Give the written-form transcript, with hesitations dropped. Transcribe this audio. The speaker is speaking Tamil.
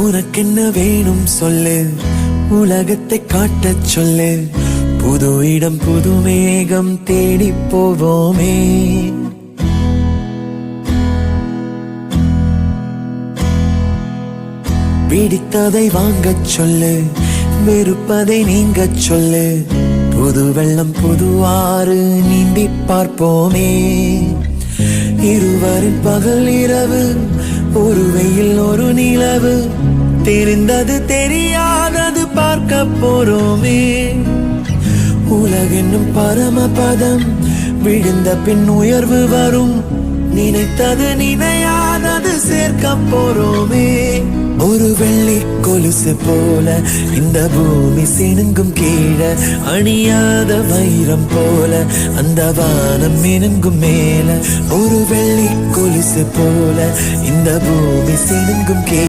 உனக்கென்ன வேணும் சொல்லு, உலகத்தை காட்டச் சொல்லு. புது இடம் புது மேகம் தேடி போவோமே. பிடித்ததை வாங்கச் சொல்லு, வெறுப்பதை நீங்கச் சொல்லு. புது வெள்ளம் புது ஆறு நீந்தி பார்ப்போமே. இருவரின் பகல் இரவு, ஒரு வெயில் ஒரு நிலவு. தெரிந்தது தெரியாதது பார்க்க போறோமே. உலகென்னும் பரமபதம், விழுந்த பின் உயர்வு வரும். நினைத்தது நினையாதது சேர்க்க போறோமே. ஒரு வெள்ளி கொலுசு போல இந்த பூமி சினுங்கும் கீழே, அணியாத வைரம் போல அந்த வானம் மினுங்கும் மேல. ஒரு வெள்ளி கொலுசு போல இந்த பூமி சினுங்கும் கீழே.